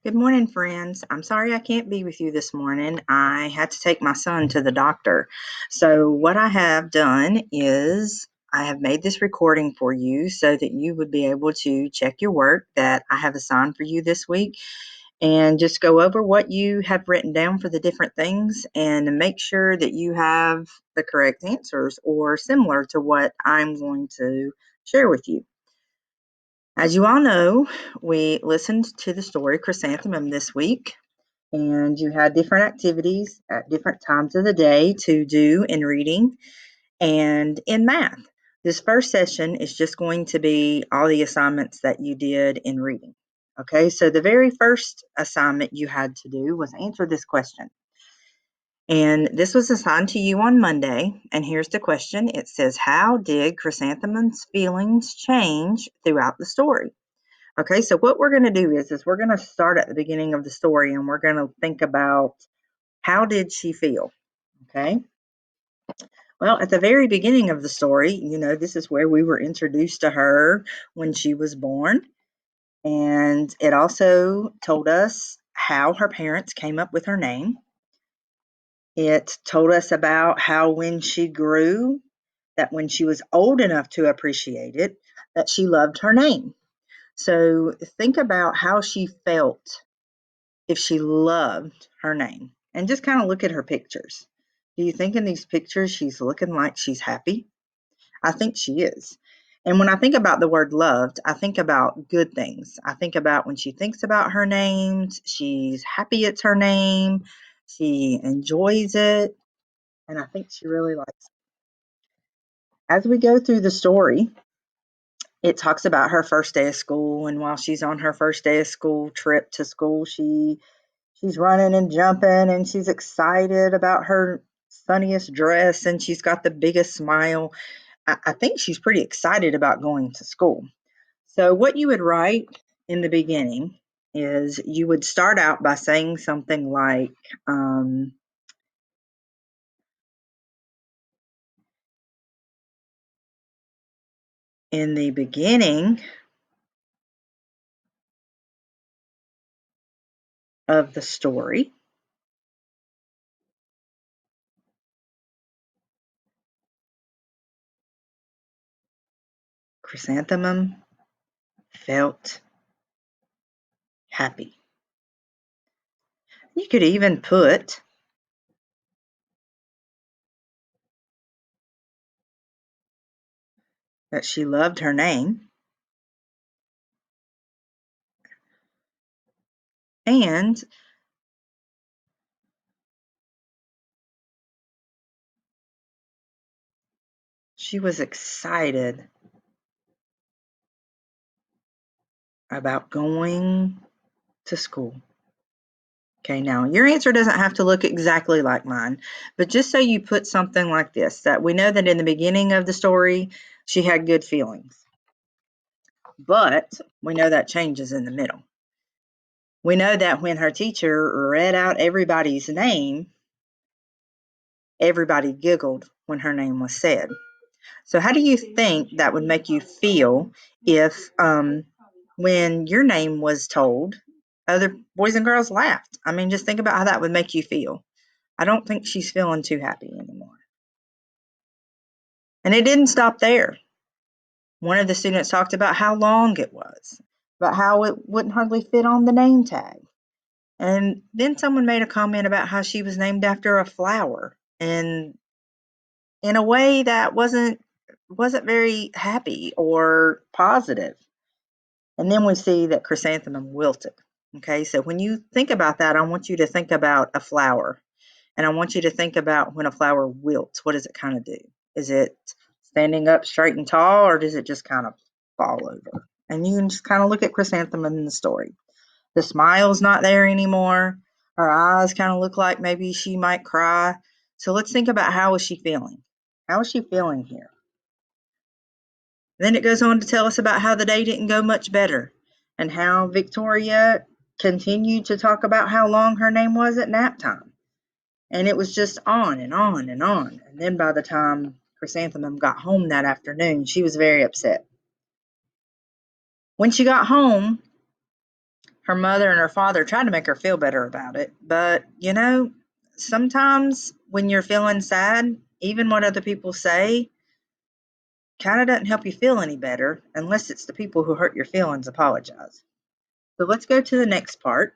Good morning, friends. I'm sorry I can't be with you this morning. I had to take my son to the doctor. So, what I have done is I have made this recording for you so that you would be able to check your work that I have assigned for you this week and just go over what you have written down for the different things and make sure that you have the correct answers or similar to what I'm going to share with you. As you all know, we listened to the story Chrysanthemum this week, and you had different activities at different times of the day to do in reading and in math. This first session is just going to be all the assignments that you did in reading. Okay, so the very first assignment you had to do was answer this question. And this was assigned to you on Monday. And here's the question. It says, how did Chrysanthemum's feelings change throughout the story? Okay, so what we're going to do is we're going to start at the beginning of the story and we're going to think about how did she feel? Okay. Well, at the very beginning of the story, this is where we were introduced to her when she was born. And it also told us how her parents came up with her name. It told us about how when she grew, that when she was old enough to appreciate it, that she loved her name. So think about how she felt if she loved her name and just kind of look at her pictures. Do you think in these pictures she's looking like she's happy? I think she is. And when I think about the word loved, I think about good things. I think about when she thinks about her names, she's happy it's her name, she enjoys it, and I think she really likes it. As we go through the story, it talks about her first day of school, and while she's on her first day of school trip to school, she's running and jumping and she's excited about her sunniest dress and she's got the biggest smile. I think she's pretty excited about going to school. So, what you would write in the beginning is you would start out by saying something like, in the beginning of the story, Chrysanthemum felt happy. You could even put that she loved her name and she was excited about going to school. Okay, now your answer doesn't have to look exactly like mine, but just so you put something like this, that we know that in the beginning of the story, she had good feelings, but we know that changes in the middle. We know that when her teacher read out everybody's name, everybody giggled when her name was said. So how do you think that would make you feel if when your name was told, other boys and girls laughed? I mean, just think about how that would make you feel. I don't think she's feeling too happy anymore. And it didn't stop there. One of the students talked about how long it was, about how it wouldn't hardly fit on the name tag. And then someone made a comment about how she was named after a flower and in a way that wasn't very happy or positive. And then we see that chrysanthemum wilted. Okay, so when you think about that, I want you to think about a flower. And I want you to think about when a flower wilts, what does it kind of do? Is it standing up straight and tall, or does it just kind of fall over? And you can just kind of look at chrysanthemum in the story. The smile's not there anymore. Her eyes kind of look like maybe she might cry. So let's think about how is she feeling? How is she feeling here? Then it goes on to tell us about how the day didn't go much better and how Victoria continued to talk about how long her name was at nap time. And it was just on and on and on. And then by the time Chrysanthemum got home that afternoon, she was very upset. When she got home, her mother and her father tried to make her feel better about it. But, sometimes when you're feeling sad, even what other people say kind of doesn't help you feel any better unless it's the people who hurt your feelings apologize. So let's go to the next part,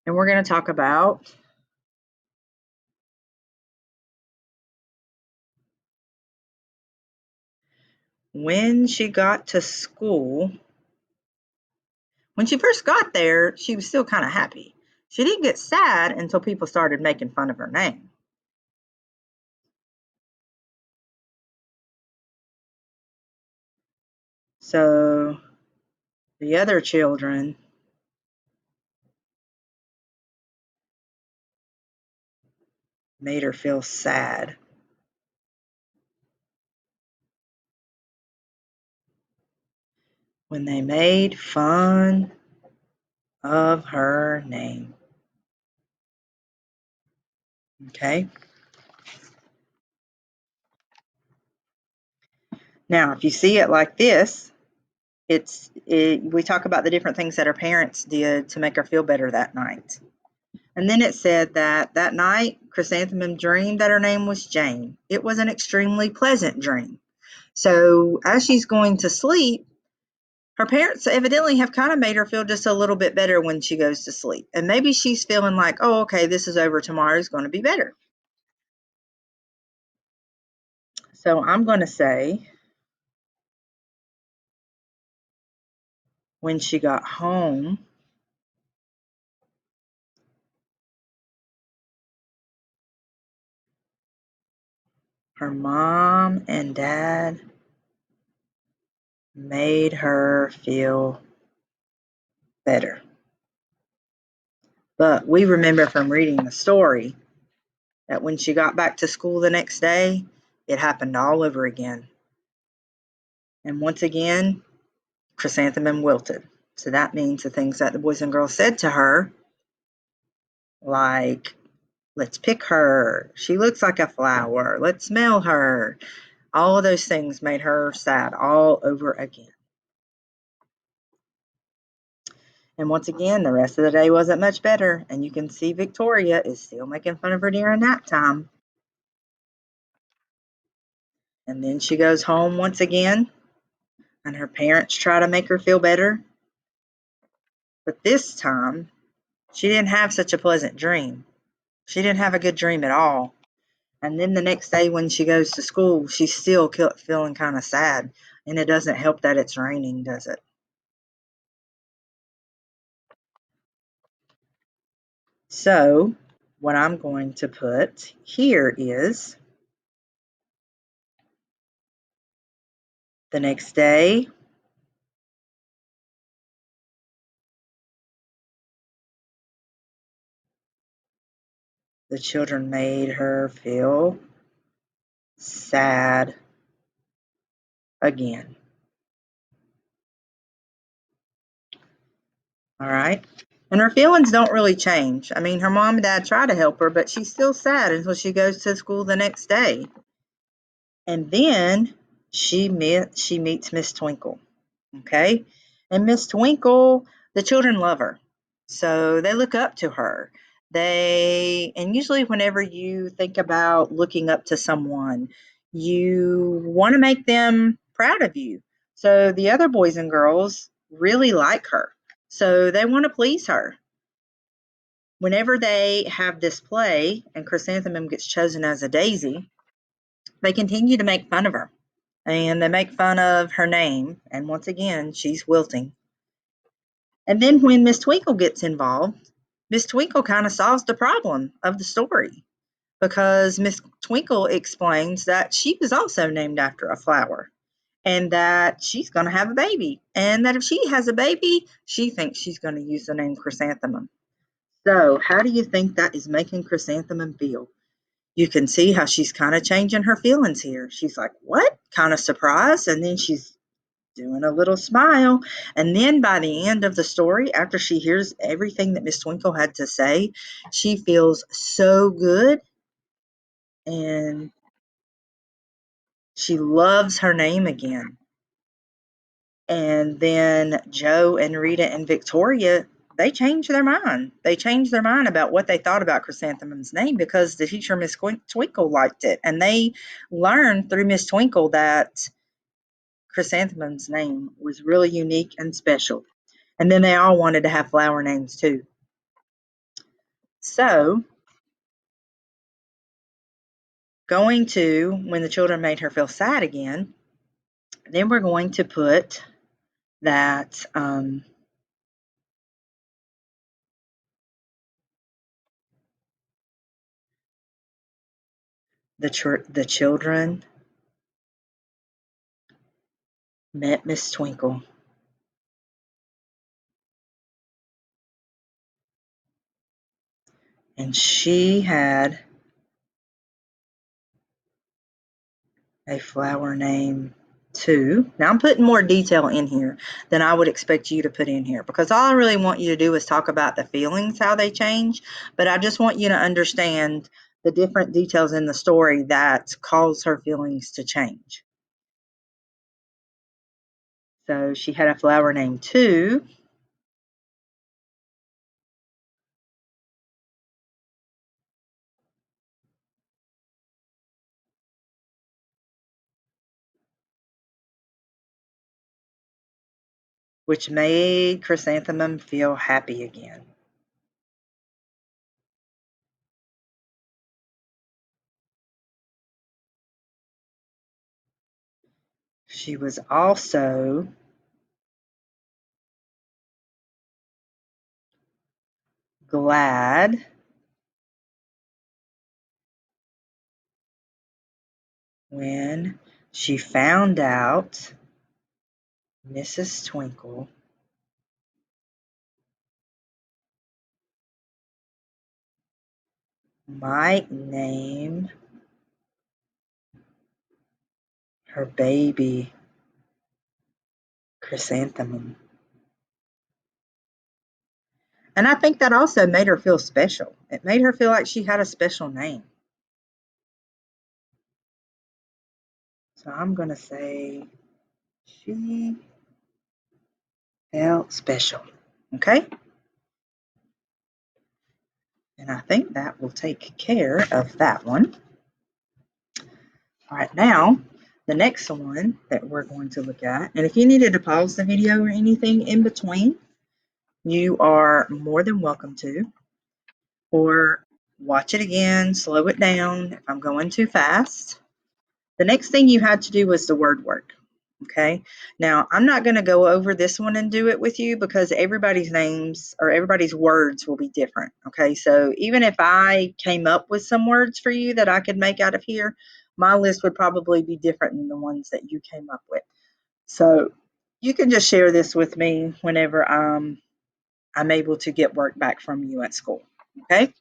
and we're going to talk about when she got to school. When she first got there, she was still kind of happy. She didn't get sad until people started making fun of her name. So the other children made her feel sad when they made fun of her name. Okay. Now, if you see it like this, we talk about the different things that her parents did to make her feel better that night. And then it said that that night, Chrysanthemum dreamed that her name was Jane. It was an extremely pleasant dream. So as she's going to sleep, her parents evidently have kind of made her feel just a little bit better when she goes to sleep. And maybe she's feeling like, oh, okay, this is over. Tomorrow's going to be better. So I'm going to say, when she got home, her mom and dad made her feel better. But we remember from reading the story that when she got back to school the next day, it happened all over again. And once again, Chrysanthemum wilted. So that means the things that the boys and girls said to her, like, let's pick her, she looks like a flower, let's smell her, all of those things made her sad all over again. And once again, the rest of the day wasn't much better. And you can see Victoria is still making fun of her during that time. And then she goes home once again, and her parents try to make her feel better. But this time, she didn't have such a pleasant dream. She didn't have a good dream at all. And then the next day when she goes to school, she's still feeling kind of sad. And it doesn't help that it's raining, does it? So what I'm going to put here is the next day, the children made her feel sad again. All right. And her feelings don't really change. I mean, her mom and dad try to help her, but she's still sad until she goes to school the next day. And then she meets Miss Twinkle. Okay. And Miss Twinkle, the children love her. So they look up to her. And usually whenever you think about looking up to someone, you want to make them proud of you. So the other boys and girls really like her. So they want to please her. Whenever they have this play and Chrysanthemum gets chosen as a daisy, they continue to make fun of her. And they make fun of her name. And once again, she's wilting. And then when Miss Twinkle gets involved, Miss Twinkle kind of solves the problem of the story because Miss Twinkle explains that she was also named after a flower and that she's going to have a baby. And that if she has a baby, she thinks she's going to use the name Chrysanthemum. So, how do you think that is making Chrysanthemum feel? You can see how she's kind of changing her feelings here. She's like, what? Kind of surprised. And then she's doing a little smile. And then by the end of the story, after she hears everything that Miss Twinkle had to say, she feels so good and she loves her name again. And then Joe and Rita and Victoria, they changed their mind. They changed their mind about what they thought about Chrysanthemum's name because the teacher, Miss Twinkle, liked it. And they learned through Miss Twinkle that Chrysanthemum's name was really unique and special. And then they all wanted to have flower names too. So, when the children made her feel sad again, then we're going to put that the children met Miss Twinkle, and she had a flower name too. Now I'm putting more detail in here than I would expect you to put in here because all I really want you to do is talk about the feelings, how they change, but I just want you to understand the different details in the story that cause her feelings to change. So she had a flower name too, which made Chrysanthemum feel happy again. She was also glad when she found out Mrs. Twinkle might name her baby Chrysanthemum. And I think that also made her feel special. It made her feel like she had a special name. So I'm going to say she felt special. Okay? And I think that will take care of that one. All right, now the next one that we're going to look at, and if you needed to pause the video or anything in between, you are more than welcome to, or watch it again, slow it down if I'm going too fast. The next thing you had to do was the word work. Okay. Now, I'm not going to go over this one and do it with you because everybody's names or everybody's words will be different. Okay. So even if I came up with some words for you that I could make out of here, my list would probably be different than the ones that you came up with. So you can just share this with me whenever I'm able to get work back from you at school. Okay.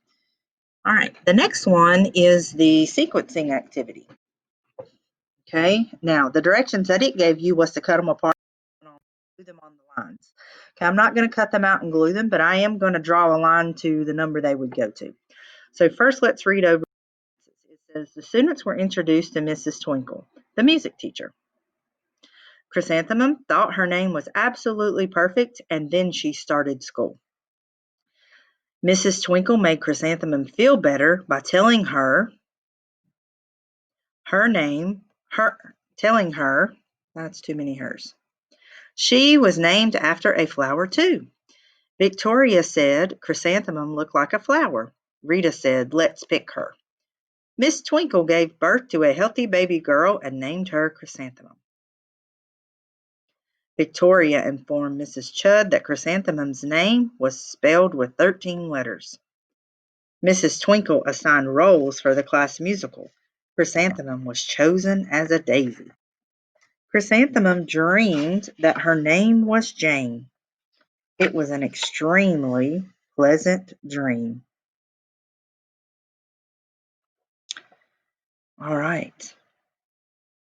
All right. The next one is the sequencing activity. Okay, now the directions that it gave you was to cut them apart and glue them on the lines. Okay, I'm not going to cut them out and glue them, but I am going to draw a line to the number they would go to. So first, let's read over. It says, the students were introduced to Mrs. Twinkle, the music teacher. Chrysanthemum thought her name was absolutely perfect, and then she started school. Mrs. Twinkle made Chrysanthemum feel better by telling her telling her, that's too many hers. She was named after a flower too. Victoria said Chrysanthemum looked like a flower. Rita said, let's pick her. Miss Twinkle gave birth to a healthy baby girl and named her Chrysanthemum. Victoria informed Mrs. Chudd that Chrysanthemum's name was spelled with 13 letters. Mrs. Twinkle assigned roles for the class musical. Chrysanthemum was chosen as a daisy. Chrysanthemum dreamed that her name was Jane. It was an extremely pleasant dream. All right.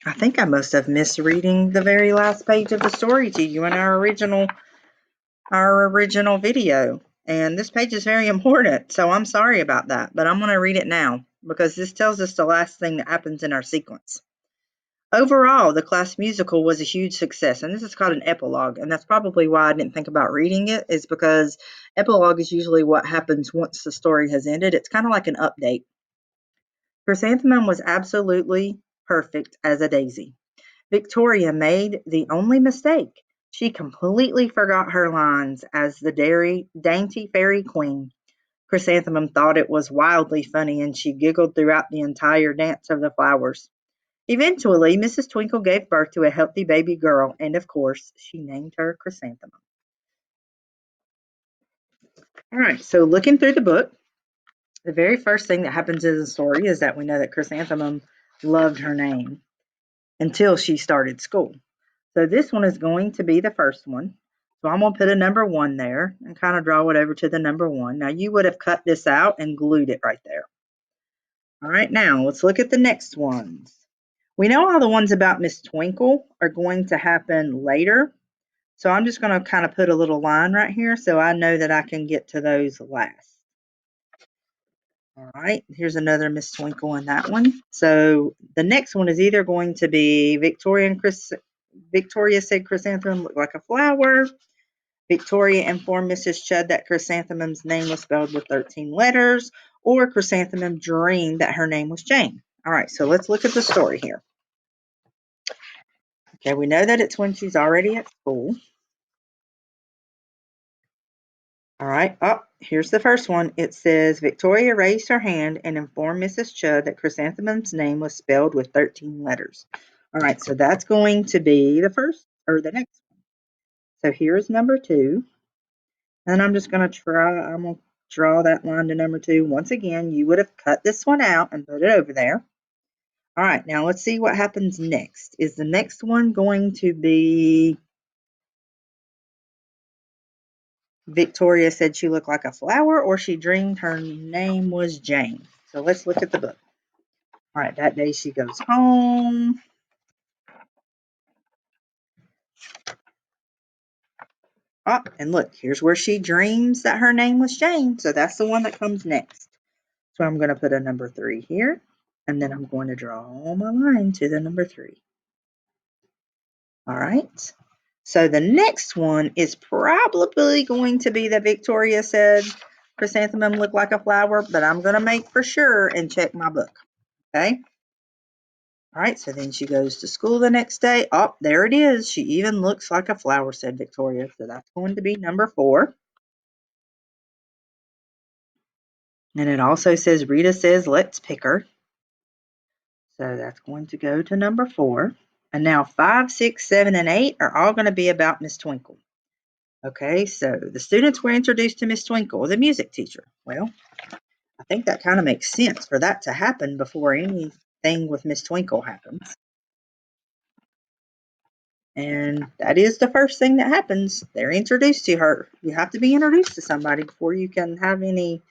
I think I must have missed reading the very last page of the story to you in our original video. And this page is very important, so I'm sorry about that, but I'm going to read it now because this tells us the last thing that happens in our sequence. Overall, the class musical was a huge success, and this is called an epilogue, and that's probably why I didn't think about reading it, is because epilogue is usually what happens once the story has ended. It's kind of like an update. Chrysanthemum was absolutely perfect as a daisy. Victoria made the only mistake. She completely forgot her lines as the dainty fairy queen. Chrysanthemum thought it was wildly funny, and she giggled throughout the entire dance of the flowers. Eventually, Mrs. Twinkle gave birth to a healthy baby girl, and of course, she named her Chrysanthemum. All right, so looking through the book, the very first thing that happens in the story is that we know that Chrysanthemum loved her name until she started school. So this one is going to be the first one. So I'm going to put a number 1 there and kind of draw it over to the number 1. Now you would have cut this out and glued it right there. All right, now let's look at the next ones. We know all the ones about Miss Twinkle are going to happen later. So I'm just going to kind of put a little line right here so I know that I can get to those last. All right, here's another Miss Twinkle in that one. So the next one is either going to be Victoria said Chrysanthemum looked like a flower. Victoria informed Mrs. Chudd that Chrysanthemum's name was spelled with 13 letters, or Chrysanthemum dreamed that her name was Jane. All right, so let's look at the story here. Okay, we know that it's when she's already at school. All right, here's the first one. It says, Victoria raised her hand and informed Mrs. Chudd that Chrysanthemum's name was spelled with 13 letters. All right, so that's going to be the first, or the next one. So here's number 2. And I'm just going to draw that line to number 2. Once again, you would have cut this one out and put it over there. All right, now let's see what happens next. Is the next one going to be Victoria said she looked like a flower, or she dreamed her name was Jane? So let's look at the book. All right, that day she goes home. Oh, and look, here's where she dreams that her name was Jane. So that's the one that comes next. So I'm going to put a number 3 here, and then I'm going to draw my line to the number 3. All right. So the next one is probably going to be that Victoria said Chrysanthemum looked like a flower, but I'm going to make for sure and check my book. Okay. All right, so then she goes to school the next day. Oh, there it is. She even looks like a flower, said Victoria. So that's going to be number 4. And it also says Rita says, let's pick her. So that's going to go to number 4. And now 5, 6, 7, and 8 are all going to be about Miss Twinkle. Okay, so the students were introduced to Miss Twinkle, the music teacher. Well, I think that kind of makes sense for that to happen before anything with Miss Twinkle happens. And that is the first thing that happens. They're introduced to her. You have to be introduced to somebody before you can have any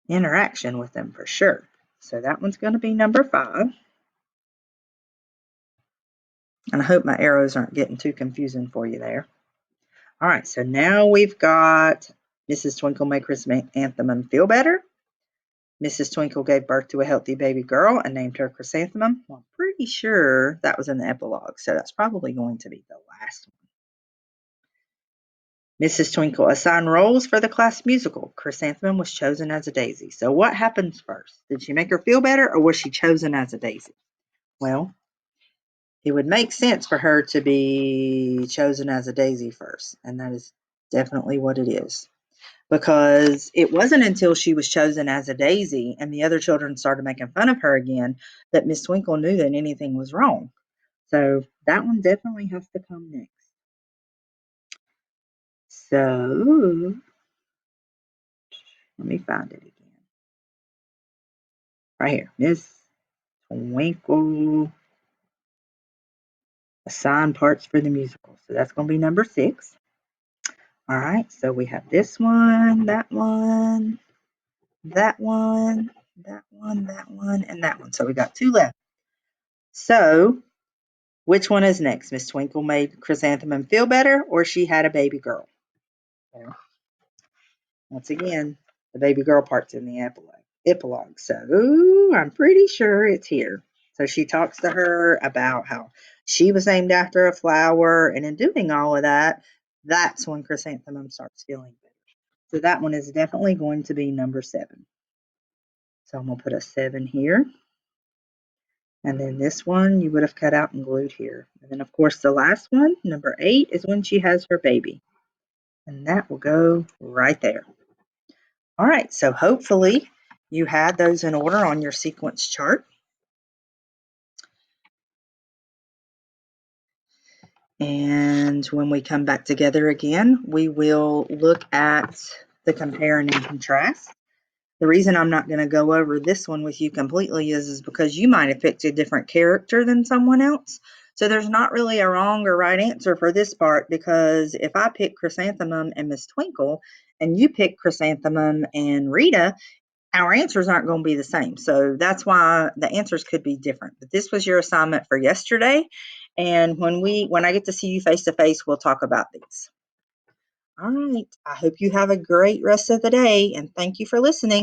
interaction with them for sure. So that one's going to be number 5. And I hope my arrows aren't getting too confusing for you there. All right, so now we've got Mrs. Twinkle made Chrysanthemum feel better. Mrs. Twinkle gave birth to a healthy baby girl and named her Chrysanthemum. Well, I'm pretty sure that was in the epilogue, so that's probably going to be the last one. Mrs. Twinkle assigned roles for the class musical. Chrysanthemum was chosen as a daisy. So what happens first? Did she make her feel better, or was she chosen as a daisy? Well, it would make sense for her to be chosen as a daisy first, and that is definitely what it is. Because it wasn't until she was chosen as a daisy and the other children started making fun of her again that Miss Twinkle knew that anything was wrong. So that one definitely has to come next. So let me find it again. Right here. Miss Twinkle assigned parts for the musical. So that's going to be number 6. All right. So we have this one, that one, that one, that one, that one, and that one. So we got 2 left. So which one is next? Miss Twinkle made Chrysanthemum feel better, or she had a baby girl? Well, once again, the baby girl part's in the epilogue. So I'm pretty sure it's here. So she talks to her about how she was named after a flower, and in doing all of that, that's when Chrysanthemum starts feeling better. So that one is definitely going to be number 7. So I'm going to put a 7 here. And then this one you would have cut out and glued here. And then, of course, the last one, number 8, is when she has her baby. And that will go right there. All right, so hopefully you had those in order on your sequence chart. And when we come back together again, we will look at the compare and contrast. The reason I'm not going to go over this one with you completely is because you might have picked a different character than someone else. So there's not really a wrong or right answer for this part, because if I pick Chrysanthemum and Miss Twinkle and you pick Chrysanthemum and Rita, our answers aren't going to be the same. So that's why the answers could be different. But this was your assignment for yesterday. And when I get to see you face to face, we'll talk about these. All right. I hope you have a great rest of the day, and thank you for listening.